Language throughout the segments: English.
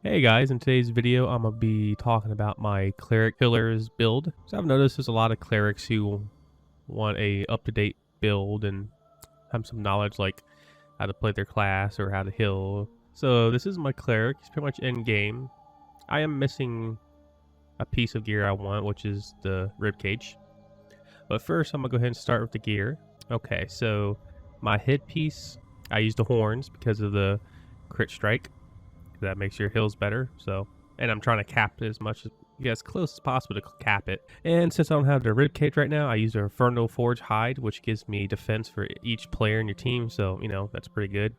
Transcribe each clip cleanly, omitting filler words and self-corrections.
Hey guys, in today's video I'm going to be talking about my cleric killers build. So I've noticed there's a lot of clerics who want a up-to-date build and have some knowledge like how to play their class or how to heal. So this is my cleric. He's pretty much in game. I am missing a piece of gear I want, which is the ribcage. But first I'm going to go ahead and start with the gear. Okay, so my headpiece, I use the horns because of the crit strike. That makes your heals better. So, and I'm trying to cap it as close as possible to cap it. And since I don't have the ribcage right now, I use the Infernal Forge hide, which gives me defense for each player in your team. So that's pretty good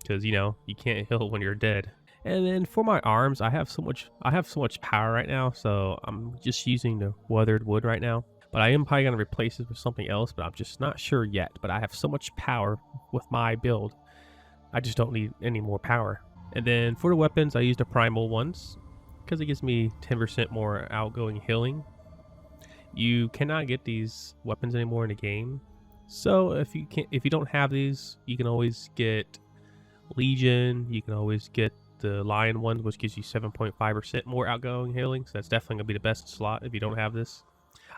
because you can't heal when you're dead. And then for my arms, I have so much power right now, so I'm just using the weathered wood right now. But I am probably gonna replace it with something else, but I'm just not sure yet. But I have so much power with my build, I just don't need any more power. And then for the weapons, I use the primal ones because it gives me 10% more outgoing healing. You cannot get these weapons anymore in the game. So if you don't have these, you can always get Legion. You can always get the Lion ones, which gives you 7.5% more outgoing healing. So that's definitely gonna be the best slot if you don't have this.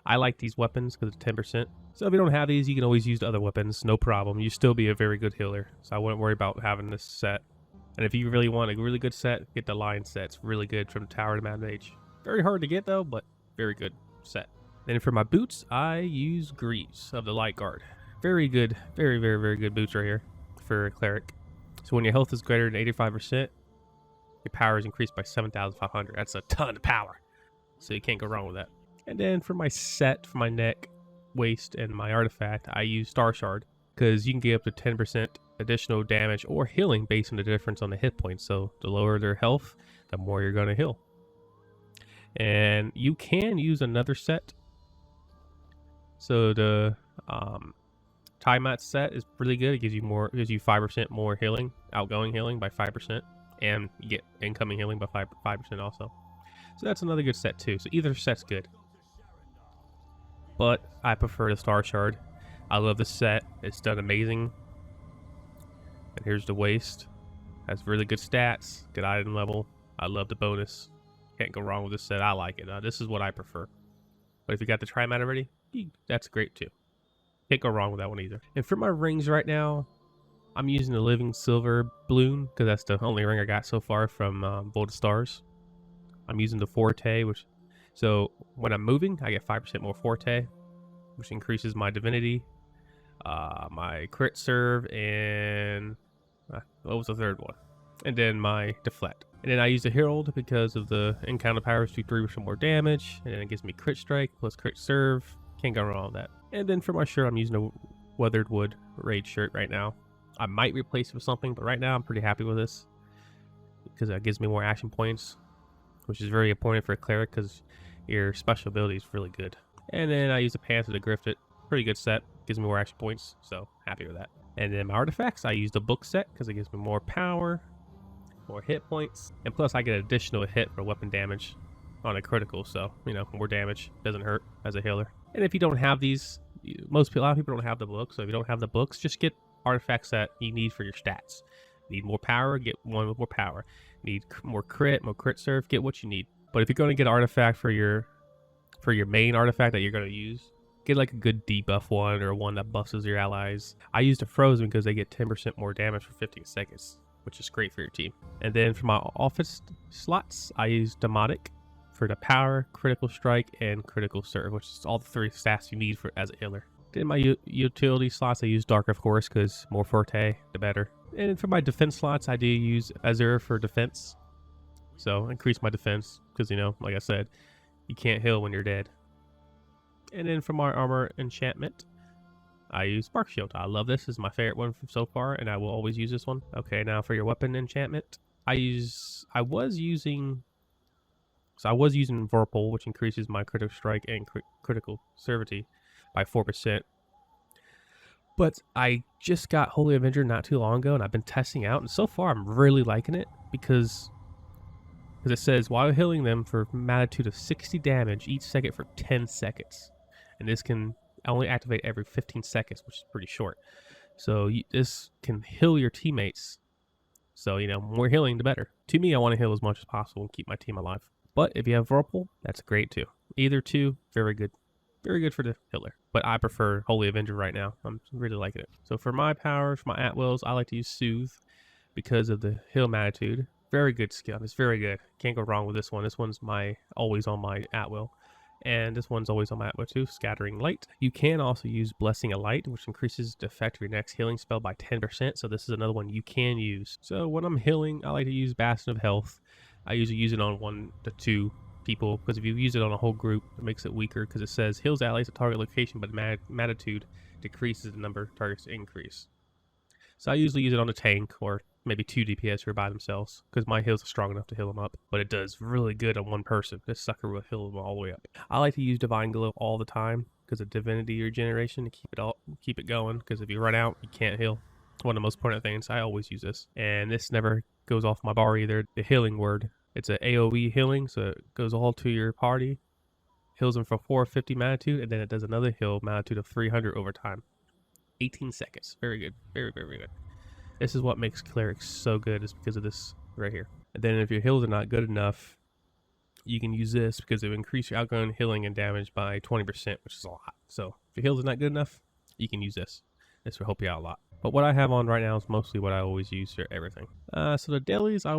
I like these weapons because it's 10%. So if you don't have these, you can always use the other weapons, no problem. You still be a very good healer. So I wouldn't worry about having this set. And if you really want a really good set, get the Lion set. It's really good from Tower to Mad Mage. Very hard to get though, but very good set. Then for my boots, I use Greaves of the Light Guard. Very good, very good boots right here for a cleric. So when your health is greater than 85%, your power is increased by 7,500. That's a ton of power. So you can't go wrong with that. And then for my set, for my neck, waist, and my artifact, I use Star Shard because you can get up to 10% additional damage or healing based on the difference on the hit points. So the lower their health, the more you're going to heal. And you can use another set. So the Tiamat set is really good. It gives you 5% more healing, outgoing healing by 5%, and you get incoming healing by 5% also. So that's another good set too. So either set's good. But I prefer the Star Shard. I love this set. It's done amazing. And here's the waist. Has really good stats, good item level. I love the bonus. Can't go wrong with this set. I like it. This is what I prefer. But if you got the Trimat already, that's great too. Can't go wrong with that one either. And for my rings right now, I'm using the Living Silver Balloon because that's the only ring I got so far from Void Stars. I'm using the Forte, so when I'm moving, I get 5% more Forte, which increases my Divinity, my Crit Serve, and what was the third one? And then my Deflect. And then I use the Herald because of the encounter powers do 3% more damage, and then it gives me Crit Strike plus Crit Serve. Can't go wrong with that. And then for my shirt, I'm using a Weathered Wood Raid shirt right now. I might replace it with something, but right now I'm pretty happy with this because it gives me more action points, which is very important for a cleric because your special ability is really good. And then I use the Panther to Grift it. Pretty good set. Gives me more action points, so happy with that. And then my artifacts, I use the book set because it gives me more power, more hit points, and plus I get an additional hit for weapon damage on a critical, so more damage doesn't hurt as a healer. And if you don't have these, a lot of people don't have the books, so if you don't have the books, just get artifacts that you need for your stats. Need more power, get one with more power. Need more crit serve, get what you need. But if you're going to get an artifact for your main artifact that you're going to use, get like a good debuff one or one that buffs your allies. I use the Frozen because they get 10% more damage for 15 seconds, which is great for your team. And then for my office slots, I use Demotic for the power, critical strike, and critical serve, which is all the 3 stats you need for as a healer. Then my utility slots, I use Dark, of course, because more Forte, the better. And for my defense slots, I do use Azure for defense. So increase my defense because, like I said, you can't heal when you're dead. And then for my armor enchantment, I use Spark Shield. I love this. This is my favorite one so far, and I will always use this one. Okay, now for your weapon enchantment, I was using Vorpal, which increases my critical strike and critical servity by 4%. But I just got Holy Avenger not too long ago, and I've been testing out, and so far I'm really liking it because it says while healing them for a magnitude of 60 damage each second for 10 seconds. And this can only activate every 15 seconds, which is pretty short. So this can heal your teammates So, you know, more healing, the better. To me, I want to heal as much as possible and keep my team alive. But if you have Whirlpool, that's great too. Either two, very good. Very good for the healer. But I prefer Holy Avenger right now. I'm really liking it. So for my powers, for my at-wills, I like to use Soothe because of the heal magnitude. Very good skill. It's very good. Can't go wrong with this one. This one's always on my at-will. And this one's always on my at-will too, Scattering Light. You can also use Blessing of Light, which increases the effect of your next healing spell by 10%. So this is another one you can use. So when I'm healing, I like to use Bastion of Health. I usually use it on 1 to 2 people, because if you use it on a whole group, it makes it weaker, because it says heals allies at target location, but magnitude decreases the number of targets increase. So I usually use it on a tank or maybe 2 DPS who are by themselves, because my heals are strong enough to heal them up. But it does really good on one person. This sucker will heal them all the way up. I like to use Divine Glow all the time because of Divinity Regeneration to keep it going. Because if you run out, you can't heal. One of the most important things. I always use this, and this never goes off my bar either. The Healing Word. It's an AOE healing, so it goes all to your party. Heals them for 450 magnitude, and then it does another heal magnitude of 300 over time. 18 seconds. Very good. Very, very good. This is what makes clerics so good, is because of this right here. And then if your heals are not good enough, you can use this because it will increase your outgoing healing and damage by 20%, which is a lot. So if your heals are not good enough, you can use this. This will help you out a lot. But what I have on right now is mostly what I always use for everything. So the dailies, I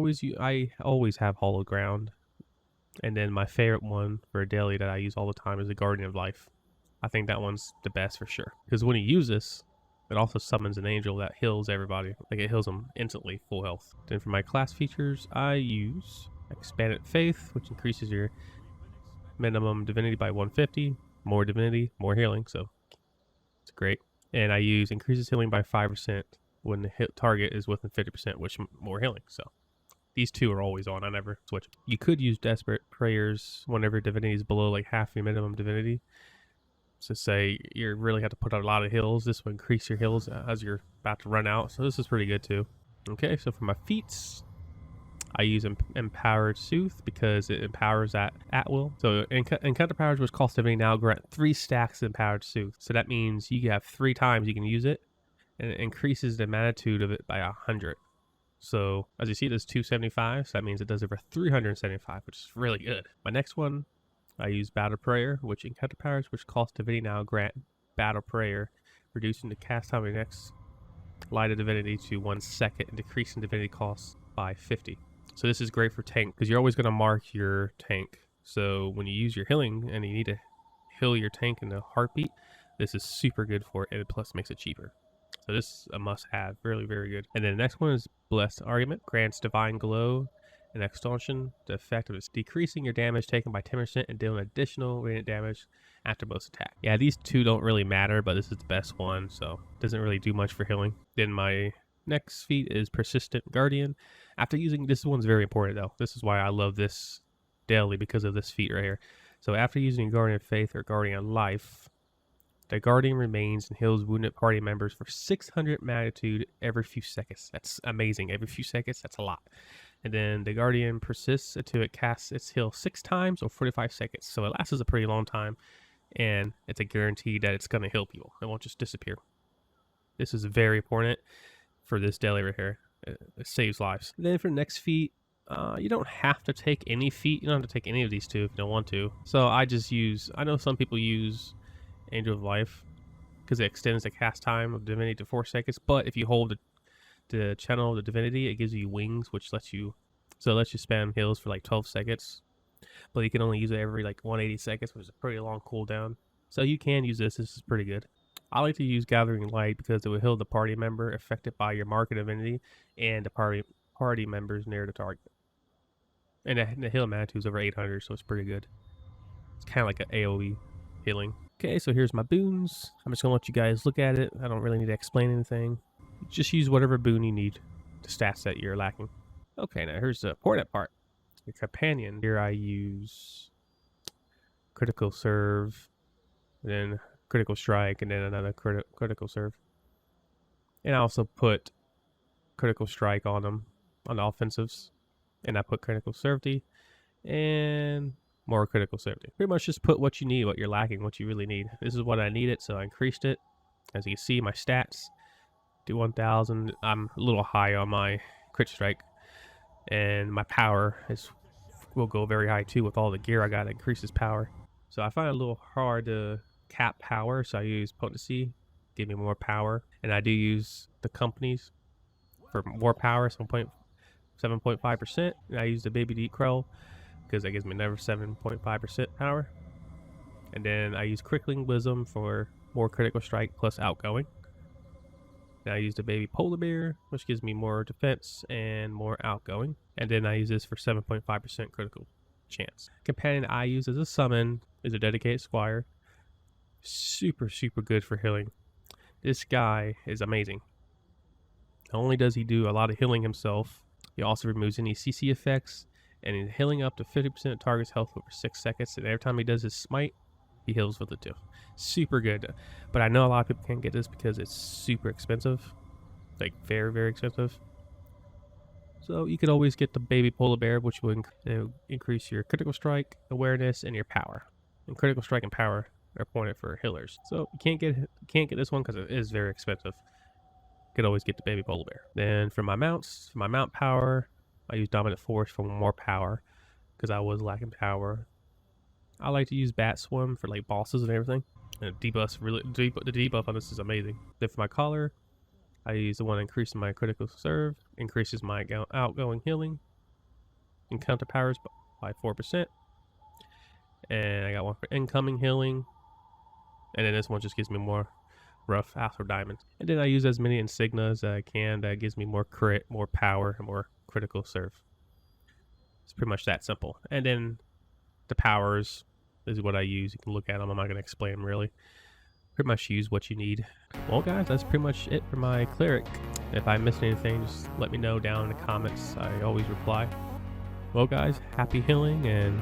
always have Hollow Ground. And then my favorite one for a daily that I use all the time is the Guardian of Life. I think that one's the best for sure. Because when you use this, it also summons an angel that heals everybody. Like, it heals them instantly, full health. Then for my class features, I use Expanded Faith, which increases your minimum divinity by 150. More divinity, more healing, so it's great. And I use increases healing by 5% when the hit target is within 50%, which more healing. So these two are always on. I never switch. You could use Desperate Prayers whenever divinity is below like half your minimum divinity. So say you really have to put out a lot of heals. This will increase your heals as you're about to run out. So this is pretty good too. Okay, so for my feats, I use Empowered Soothe because it empowers at will. So Encounter Powers, which cost divinity now, grant 3 stacks of Empowered Soothe. So that means you have 3 times you can use it, and it increases the magnitude of it by 100. So as you see, it does 275. So that means it does it for 375, which is really good. My next one, I use Battle Prayer, which Encounter Powers, which cost divinity now, grant Battle Prayer, reducing the cast time of your next Light of Divinity to 1 second and decreasing divinity costs by 50. So this is great for tank because you're always going to mark your tank. So when you use your healing and you need to heal your tank in a heartbeat, this is super good for it, and it plus makes it cheaper. So this is a must-have, really, very good. And then the next one is Blessed Argument, grants Divine Glow and Extortion. The effect of it's decreasing your damage taken by 10% and dealing additional radiant damage after most attack. Yeah, these two don't really matter, but this is the best one, so it doesn't really do much for healing. Then my next feat is Persistent Guardian. After using this one's very important though. This is why I love this daily, because of this feat right here. So after using Guardian of Faith or Guardian Life, the Guardian remains and heals wounded party members for 600 magnitude every few seconds. That's amazing. Every few seconds, that's a lot. And then the Guardian persists until it casts its heal 6 times or 45 seconds. So it lasts a pretty long time, and it's a guarantee that it's going to heal people. It won't just disappear. This is very important for this daily right here. It saves lives. And then for the next feat, you don't have to take any feat. You don't have to take any of these two if you don't want to. So I just use, I know some people use Angel of Life because it extends the cast time of Divinity to 4 seconds. But if you hold the channel of the Divinity, it gives you wings, which lets you spam heals for like 12 seconds. But you can only use it every like 180 seconds, which is a pretty long cooldown. So you can use this. This is pretty good. I like to use Gathering Light because it will heal the party member affected by your mark of divinity and the party members near the target. And the heal magnitude is over 800, so it's pretty good. It's kind of like an AoE healing. Okay, so here's my boons. I'm just going to let you guys look at it. I don't really need to explain anything. Just use whatever boon you need, the stats that you're lacking. Okay, now here's the important part. Your companion. Here I use Critical Serve, then Critical Strike, and then another Critical Serve. And I also put Critical Strike on them, on the offensives. And I put Critical Certainty and more Critical Certainty. Pretty much just put what you need, what you're lacking, what you really need. This is what I needed, so I increased it. As you can see, my stats do 1,000. I'm a little high on my crit strike, and my power will go very high too with all the gear I got. It increases power. So I find it a little hard to cap power, so I use potency, give me more power, and I do use the companies for more power, 7.5%. And I use the baby deep crow because that gives me another 7.5% power. And then I use crippling wisdom for more critical strike plus outgoing. And I use the baby polar bear, which gives me more defense and more outgoing. And then I use this for 7.5% critical chance. Companion I use as a summon is a dedicated squire. Super good for healing. This guy is amazing. Not only does he do a lot of healing himself, he also removes any CC effects, and in healing up to 50% of target's health over 6 seconds. And every time he does his smite, he heals with it too. Super good. But I know a lot of people can't get this because it's super expensive. Like very expensive. So you could always get the baby polar bear, which will increase your critical strike, awareness, and your power. And critical strike and power are pointed for healers. So you can't get this one because it is very expensive. You could always get the baby polar bear. Then for my mounts, for my mount power, I use dominant force for more power because I was lacking power. I like to use bat swarm for like bosses and everything. And the debuff on this is amazing. Then for my collar, I use the one increasing my critical serve, increases my outgoing healing, and counter powers by 4%. And I got one for incoming healing. And then this one just gives me more rough after diamonds. And then I use as many insignias as I can that gives me more crit, more power, and more critical serve. It's pretty much that simple. And then the powers is what I use. You can look at them. I'm not going to explain them really. Pretty much use what you need. Well guys, that's pretty much it for my cleric. If I missed anything, just let me know down in the comments. I always reply. Well guys, happy healing, and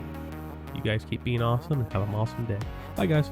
you guys keep being awesome and have an awesome day. Bye guys.